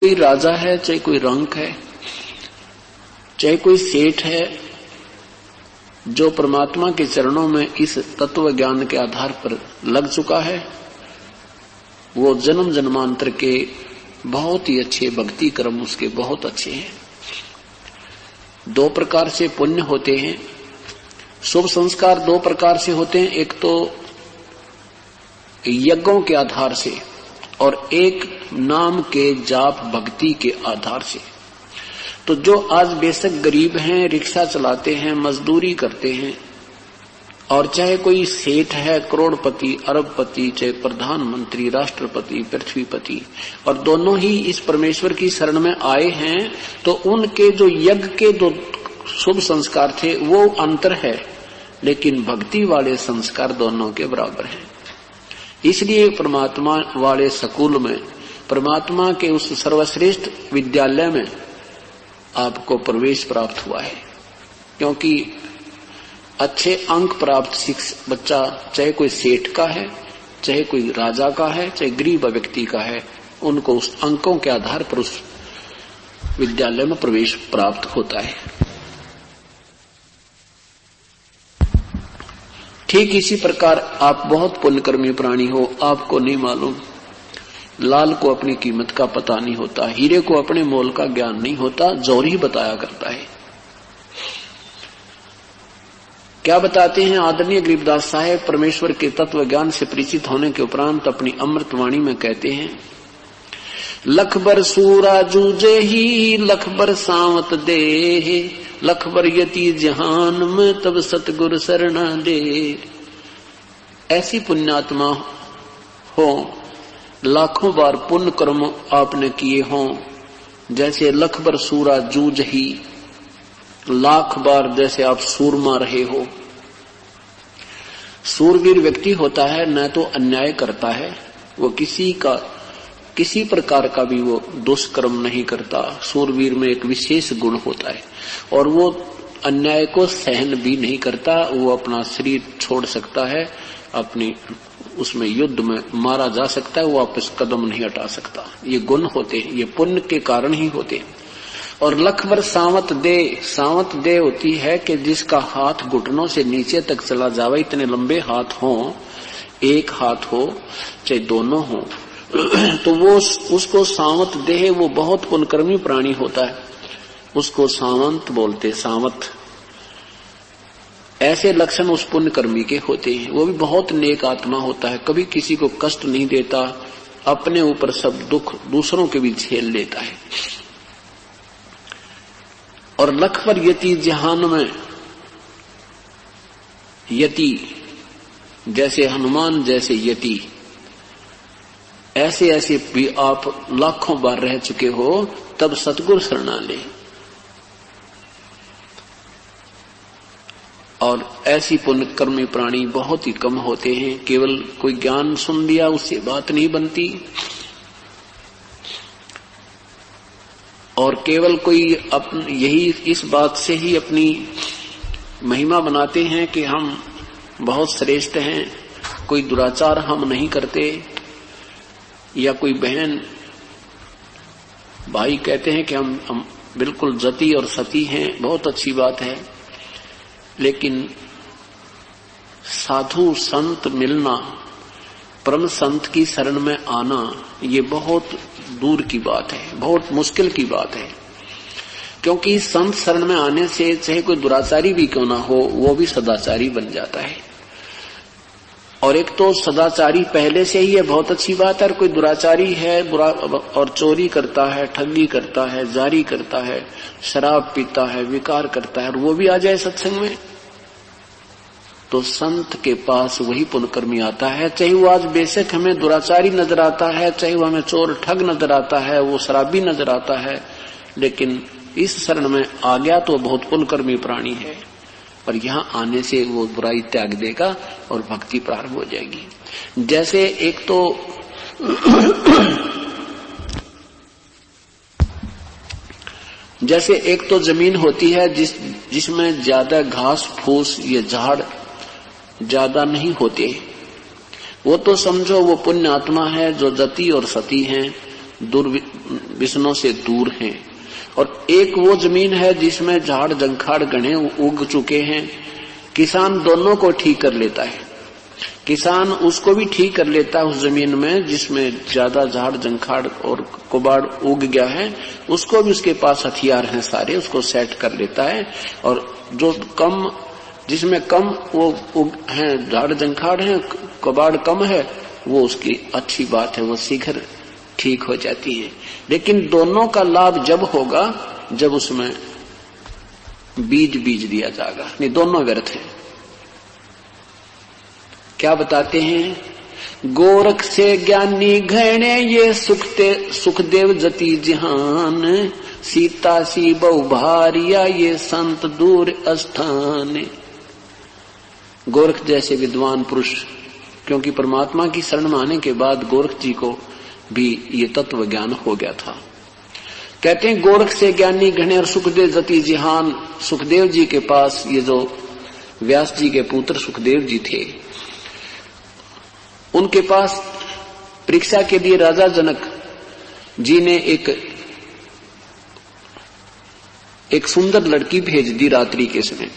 कोई राजा है, चाहे कोई रंक है, चाहे कोई सेठ है, जो परमात्मा के चरणों में इस तत्व ज्ञान के आधार पर लग चुका है, वो जन्म जन्मांतर के बहुत ही अच्छे भक्ति कर्म उसके बहुत अच्छे हैं। दो प्रकार से पुण्य होते हैं, शुभ संस्कार दो प्रकार से होते हैं, एक तो यज्ञों के आधार से और एक नाम के जाप भक्ति के आधार से। तो जो आज बेशक गरीब हैं, रिक्शा चलाते हैं, मजदूरी करते हैं, और चाहे कोई सेठ है, करोड़पति, अरबपति, चाहे प्रधानमंत्री, राष्ट्रपति, पृथ्वीपति, और दोनों ही इस परमेश्वर की शरण में आए हैं, तो उनके जो यज्ञ के दो शुभ संस्कार थे वो अंतर है, लेकिन भक्ति वाले संस्कार दोनों के बराबर हैं। इसलिए परमात्मा वाले स्कूल में, परमात्मा के उस सर्वश्रेष्ठ विद्यालय में आपको प्रवेश प्राप्त हुआ है, क्योंकि अच्छे अंक प्राप्त बच्चा चाहे कोई सेठ का है, चाहे कोई राजा का है, चाहे गरीब व्यक्ति का है, उनको उस अंकों के आधार पर उस विद्यालय में प्रवेश प्राप्त होता है। ठीक इसी प्रकार आप बहुत पुण्यकर्मी प्राणी हो, आपको नहीं मालूम, लाल को अपनी कीमत का पता नहीं होता, हीरे को अपने मोल का ज्ञान नहीं होता, जौहरी बताया करता है। क्या बताते हैं आदरणीय गरीबदास साहेब, परमेश्वर के तत्व ज्ञान से परिचित होने के उपरांत अपनी अमृत वाणी में कहते हैं, लख बर सूरा जूझे ही लख बर सावत दे, लख बर यति जहान में तब सतगुरु शरणा दे। ऐसी पुण्यात्मा हो, लाखों बार पुण्य कर्म आपने किए हों, जैसे लख बर सूरा जूझ ही, लाख बार जैसे आप सूरमा रहे हो। सूरवीर व्यक्ति होता है, न तो अन्याय करता है, वो किसी प्रकार का भी वो दुष्कर्म नहीं करता। सूरवीर में एक विशेष गुण होता है, और वो अन्याय को सहन भी नहीं करता। वो अपना शरीर छोड़ सकता है, अपनी उसमें युद्ध में मारा जा सकता है, वो वापस कदम नहीं हटा सकता। ये गुण होते हैं, ये पुण्य के कारण ही होते हैं। और लखबर सावत दे होती है कि जिसका हाथ घुटनों से नीचे तक चला जावे, इतने लंबे हाथ हों, एक हाथ हो चाहे दोनों हो, तो वो उसको सावत देह, वो बहुत पुण्यकर्मी प्राणी होता है, उसको सावंत बोलते, सावत। ऐसे लक्षण उस पुण्यकर्मी के होते हैं। वो भी बहुत नेक आत्मा होता है, कभी किसी को कष्ट नहीं देता, अपने ऊपर सब दुख दूसरों के भी झेल लेता है। और लखबर यति जहान में, यति जैसे हनुमान जैसे यति, ऐसे ऐसे भी आप लाखों बार रह चुके हो, तब सतगुरु शरणा ले। और ऐसी पुण्यकर्मी प्राणी बहुत ही कम होते हैं। केवल कोई ज्ञान सुन लिया उससे बात नहीं बनती, और केवल कोई यही इस बात से ही अपनी महिमा बनाते हैं कि हम बहुत श्रेष्ठ हैं, कोई दुराचार हम नहीं करते, या कोई बहन भाई कहते हैं कि हम बिल्कुल जति और सती हैं। बहुत अच्छी बात है, लेकिन साधु संत मिलना, परम संत की शरण में आना, ये बहुत दूर की बात है, बहुत मुश्किल की बात है। क्योंकि संत शरण में आने से चाहे कोई दुराचारी भी क्यों ना हो, वो भी सदाचारी बन जाता है। और एक तो सदाचारी पहले से ही है, बहुत अच्छी बात है। और कोई दुराचारी है, बुरा और चोरी करता है, ठगी करता है, जारी करता है, शराब पीता है, विकार करता है, और वो भी आ जाए सत्संग में, तो संत के पास वही पुण्यकर्मी आता है। चाहे वो आज बेशक हमें दुराचारी नजर आता है, चाहे वो हमें चोर ठग नजर आता है, वो शराबी नजर आता है, लेकिन इस शरण में आ गया तो बहुत पुण्यकर्मी प्राणी है। और यहाँ आने से वो बुराई त्याग देगा और भक्ति प्रारंभ हो जाएगी। जैसे एक तो जमीन होती है जिसमें ज्यादा घास फूस या झाड़ ज्यादा नहीं होते, वो तो समझो वो पुण्य आत्मा है जो जति और सती हैं, बिसनों से दूर हैं, और एक वो जमीन है जिसमें झाड़ जंखाड़ घने उग चुके हैं। किसान दोनों को ठीक कर लेता है। किसान उसको भी ठीक कर लेता है उस जमीन में जिसमें ज्यादा झाड़ जंखाड़ और कुबाड़ उग गया है, उसको भी उसके पास हथियार हैं सारे, उसको सेट कर लेता है। और जो कम, जिसमें कम वो हैं, झाड़ जंखाड़ है, कुबाड़ कम है, वो उसकी अच्छी बात है, वो शीघ्र ठीक हो जाती है। लेकिन दोनों का लाभ जब होगा जब उसमें बीज दिया जाएगा, नहीं दोनों व्यर्थ है। क्या बताते हैं? गोरख से ज्ञानी घने ये सुखदेव जति जहान, सीता सी बहु भारिया ये संत दूर स्थान। गोरख जैसे विद्वान पुरुष, क्योंकि परमात्मा की शरण में आने के बाद गोरख जी को भी ये तत्व ज्ञान हो गया था। कहते हैं गोरख से ज्ञानी घने और सुखदेव जति जहान। सुखदेव जी के पास, ये जो व्यास जी के पुत्र सुखदेव जी थे, उनके पास परीक्षा के लिए राजा जनक जी ने एक सुंदर लड़की भेज दी रात्रि के समय,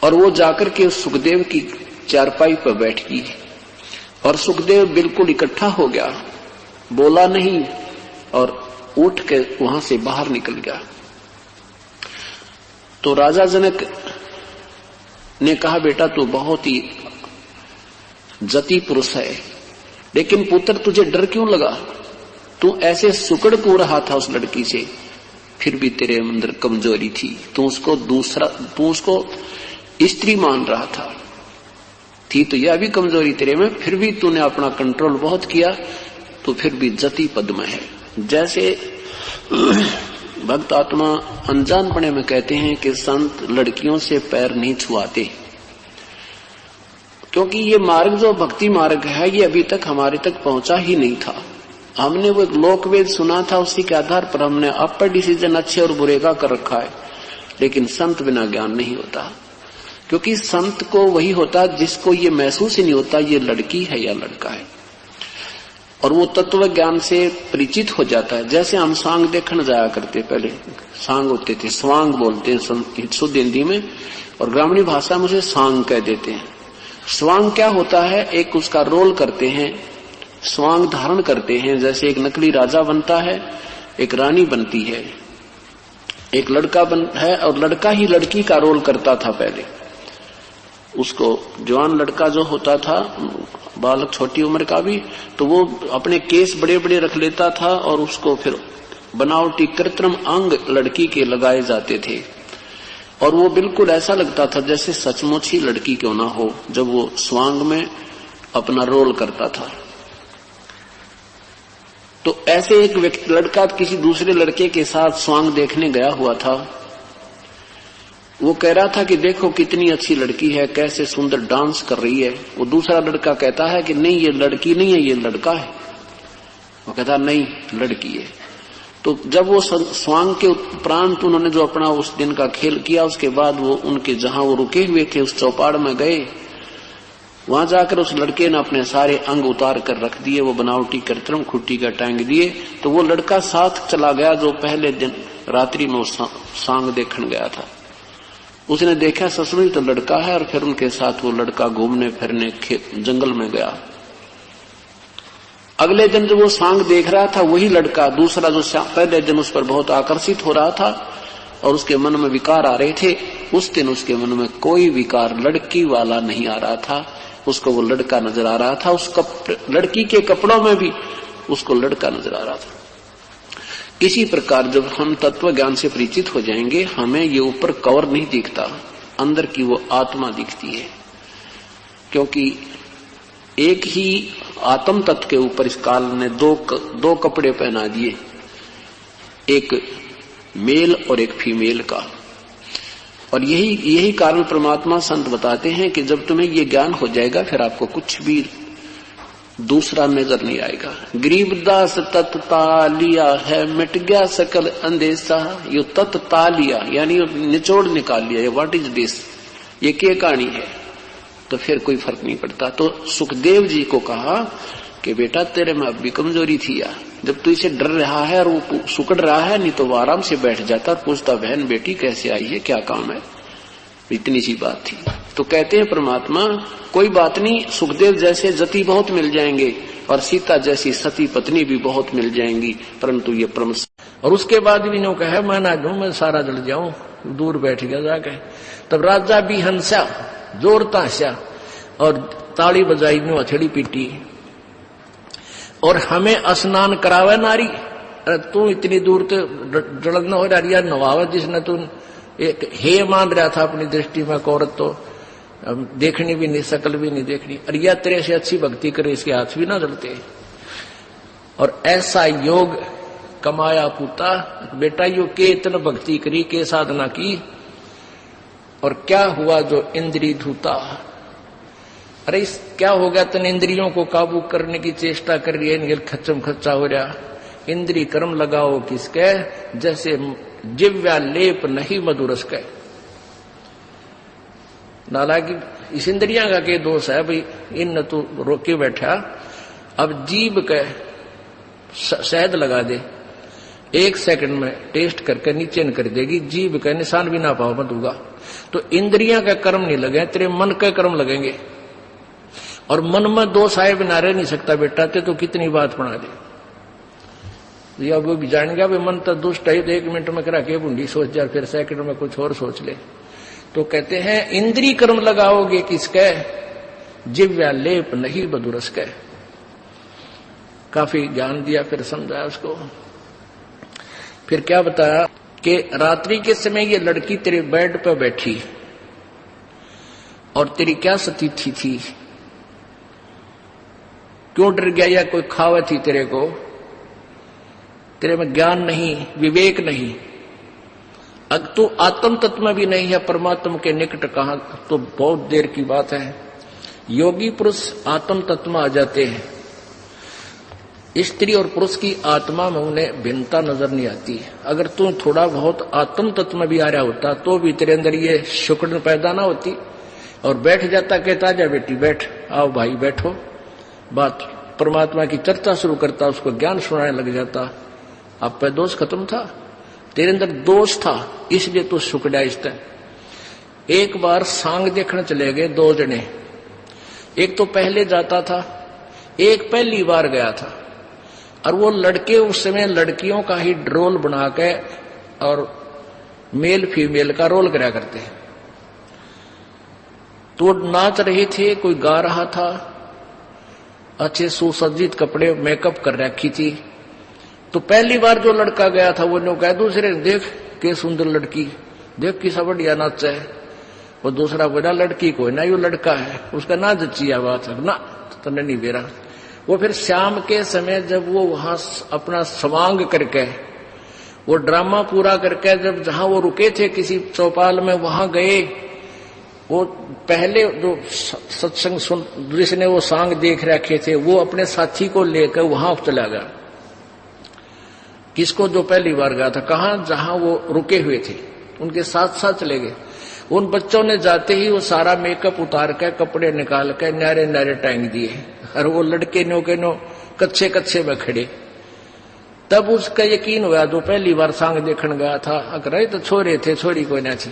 और वो जाकर के सुखदेव की चारपाई पर बैठ गई, और सुखदेव बिल्कुल इकट्ठा हो गया, बोला नहीं और उठ के वहां से बाहर निकल गया। तो राजा जनक ने कहा, बेटा तू बहुत ही जति पुरुष है, लेकिन पुत्र तुझे डर क्यों लगा? तू ऐसे सुकड़ को रहा था उस लड़की से, फिर भी तेरे अंदर कमजोरी थी। तू उसको स्त्री मान रहा था, थी तो यह भी कमजोरी तेरे में, फिर भी तूने अपना कंट्रोल बहुत किया, तो फिर भी जति पद में है। जैसे भक्त आत्मा अनजानपने में कहते हैं कि संत लड़कियों से पैर नहीं छुआते, क्योंकि ये मार्ग जो भक्ति मार्ग है ये अभी तक हमारे तक पहुंचा ही नहीं था। हमने वो एक लोकवेद सुना था, उसी के आधार पर हमने अपर डिसीजन अच्छे और बुरे का कर रखा है। लेकिन संत बिना ज्ञान नहीं होता, क्योंकि संत को वही होता जिसको ये महसूस ही नहीं होता ये लड़की है या लड़का है, और वो तत्व ज्ञान से परिचित हो जाता है। जैसे हम सांग देखने जाया करते, पहले सांग होते थे, स्वांग बोलते हैं शुद्ध हिंदी में, और ग्रामीण भाषा में उसे सांग कह देते हैं। स्वांग क्या होता है? एक उसका रोल करते हैं, स्वांग धारण करते हैं। जैसे एक नकली राजा बनता है, एक रानी बनती है, एक लड़का है, और लड़का ही लड़की का रोल करता था पहले। उसको जवान लड़का जो होता था, बालक छोटी उम्र का भी, तो वो अपने केस बड़े बड़े रख लेता था, और उसको फिर बनावटी कृत्रिम अंग लड़की के लगाए जाते थे, और वो बिल्कुल ऐसा लगता था जैसे सचमुच ही लड़की क्यों ना हो, जब वो स्वांग में अपना रोल करता था। तो ऐसे एक व्यक्ति, लड़का किसी दूसरे लड़के के साथ स्वांग देखने गया हुआ था। वो कह रहा था कि देखो कितनी अच्छी लड़की है, कैसे सुंदर डांस कर रही है। वो दूसरा लड़का कहता है कि नहीं ये लड़की नहीं है, ये लड़का है। वो कहता नहीं लड़की है। तो जब वो स्वांग के उपरांत उन्होंने जो अपना उस दिन का खेल किया, उसके बाद वो उनके जहां वो रुके हुए थे उस चौपाड़ में गए, वहां जाकर उस लड़के ने अपने सारे अंग उतार कर रख दिए, वो बनावटी कृत्रिम खुट्टी का टांग दिए। तो वो लड़का साथ चला गया जो पहले दिन रात्रि में सांग देखने गया था। उसने देखा ससुरी तो लड़का है, और फिर उनके साथ वो लड़का घूमने फिरने जंगल में गया। अगले दिन जब वो सांग देख रहा था, वही लड़का दूसरा जो पहले दिन उस पर बहुत आकर्षित हो रहा था और उसके मन में विकार आ रहे थे, उस दिन उसके मन में कोई विकार लड़की वाला नहीं आ रहा था, उसको वो लड़का नजर आ रहा था। उस लड़की के कपड़ों में भी उसको लड़का नजर आ रहा था। इसी प्रकार जब हम तत्व ज्ञान से परिचित हो जाएंगे, हमें ये ऊपर कवर नहीं दिखता, अंदर की वो आत्मा दिखती है। क्योंकि एक ही आत्म तत्व के ऊपर इस काल ने दो कपड़े पहना दिए, एक मेल और एक फीमेल का। और यही कारण परमात्मा संत बताते हैं कि जब तुम्हें ये ज्ञान हो जाएगा, फिर आपको कुछ भी दूसरा नजर नहीं आएगा। गरीबदास तत्ता लिया है, मिट गया सकल अंदेशा। यो तत्ता लिया यानी निचोड़ निकाल लिया, व्हाट इज दिस, ये क्या कहानी है, तो फिर कोई फर्क नहीं पड़ता। तो सुखदेव जी को कहा कि बेटा तेरे में अब भी कमजोरी थी यार, जब तू इसे डर रहा है और वो सुकड़ रहा है, नहीं तो वो आराम से बैठ जाता और पूछता बहन बेटी कैसे आई है, क्या काम है। इतनी सी बात थी। तो कहते हैं परमात्मा कोई बात नहीं, सुखदेव जैसे जति बहुत मिल जाएंगे और सीता जैसी सती पत्नी भी बहुत मिल जाएंगी, परंतु ये परम। और उसके बाद भी नो कहे मैं ना दूं, मैं सारा जल जाऊं, दूर बैठ गया जाके। तब राजा भी हंसा जोर ताशा और ताली बजाई नो हथेली पीटी और हमें स्नान करावे नारी। अरे तू इतनी दूर तो जलन हो रही है, नवावे जिसने तू एक हे मान रहा था अपनी दृष्टि में, औरत तो देखनी भी नहीं, शकल भी नहीं देखनी, और यह तेरे से अच्छी भक्ति करे, इसके हाथ भी ना जलते। और ऐसा योग कमाया पुता, बेटा योग के इतना भक्ति करी, के साधना की, और क्या हुआ जो इंद्री धूता। अरे इस क्या हो गया, तन इंद्रियों को काबू करने की चेष्टा कर रही है, खच्चम खच्चा हो रहा। इंद्री कर्म लगाओ किसके, जैसे जिव्या लेप नहीं मधुरस के। हालांकि इस इंद्रियां का के दोष है भाई, इन तू रोके बैठा, अब जीभ के शहद लगा दे, 1 सेकंड में टेस्ट करके नीचे न कर देगी, जीभ का निशान भी ना पाओ मत होगा। तो इंद्रियां का कर्म नहीं लगे, तेरे मन के कर्म लगेंगे। और मन में दोष आए बिना रह नहीं सकता बेटा, ते तो कितनी बात बना दे। या वो भी जान गया भाई मन तो दुष्ट है, तो 1 मिनट में करा के बूंदी सोच जा, फिर सेकंड में कुछ और सोच ले। तो कहते हैं इंद्री कर्म लगाओगे किसके, जिव्या लेप नहीं बदुरस के। काफी ज्ञान दिया, फिर समझाया उसको। फिर क्या बताया कि रात्रि के समय ये लड़की तेरे बेड पर बैठी और तेरी क्या स्थिति थी, क्यों डर गया, या कोई खावे थी तेरे को, तेरे में ज्ञान नहीं, विवेक नहीं, अब तो आत्म तत्व में भी नहीं है, परमात्मा के निकट कहां, तो बहुत देर की बात है। योगी पुरुष आत्म तत्व में आ जाते हैं, स्त्री और पुरुष की आत्मा में उन्हें भिन्नता नजर नहीं आती। अगर तू थोड़ा बहुत आत्म तत्व में भी आ रहा होता तो भी तेरे अंदर ये शुक्र पैदा ना होती, और बैठ जाता, कहता जा बेटी बैठ, आओ भाई बैठो, बात परमात्मा की चर्चा शुरू करता, उसको ज्ञान सुनाने लग जाता। अब पे दोष खत्म था, तेरे अंदर दोष था, इसलिए तो शुक्रिया इस तरह। एक बार सांग देखने चले गए 2 जने, एक तो पहले जाता था, एक पहली बार गया था। और वो लड़के उस समय लड़कियों का ही रोल बना के और मेल फीमेल का रोल करा करते हैं। तो नाच रहे थे, कोई गा रहा था, अच्छे सुसज्जित कपड़े मेकअप कर रखी थी। तो पहली बार जो लड़का गया था वो ने कहा दूसरे, देख के सुंदर लड़की, देख किसा बढ़िया नाच है। और दूसरा बोला लड़की को ना, यो लड़का है, उसका ना जच्ची बात है ना, तो नहीं बेरा। वो फिर शाम के समय जब वो वहां अपना स्वांग करके, वो ड्रामा पूरा करके, जब जहां वो रुके थे किसी चौपाल में, वहां गए। वो पहले जो सत्संग सुन जिसने वो सांग देख रखे थे, वो अपने साथी को लेकर वहां चला गया। किसको, जो पहली बार गया था, कहा जहां वो रुके हुए थे, उनके साथ साथ चले गए। उन बच्चों ने जाते ही वो सारा मेकअप उतार के, कपड़े निकाल के न्यारे न्यारे टांग दिए, और वो लड़के नो के नो कच्चे कच्चे में खड़े। तब उसका यकीन हुआ, जो पहली बार सांग देखने गया था, अगर तो छोरे थे, छोरी कोई ना थी।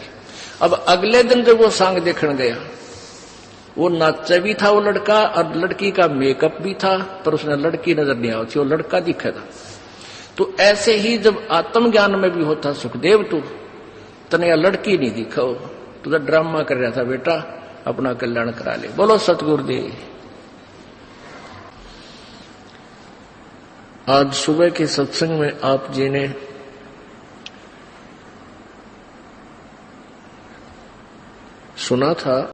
अब अगले दिन जब वो सांग देखने गया, वो नाचा भी था वो लड़का, और लड़की का मेकअप भी था, पर उसने लड़की नजर नहीं आई थी, वो लड़का दिखा था। तो ऐसे ही जब आत्मज्ञान में भी होता सुखदेव, तू तने लड़की नहीं दिखो, तो ड्रामा कर रहा था बेटा, अपना कल्याण करा ले। बोलो सतगुरुदेव। आज सुबह के सत्संग में आप जी ने सुना था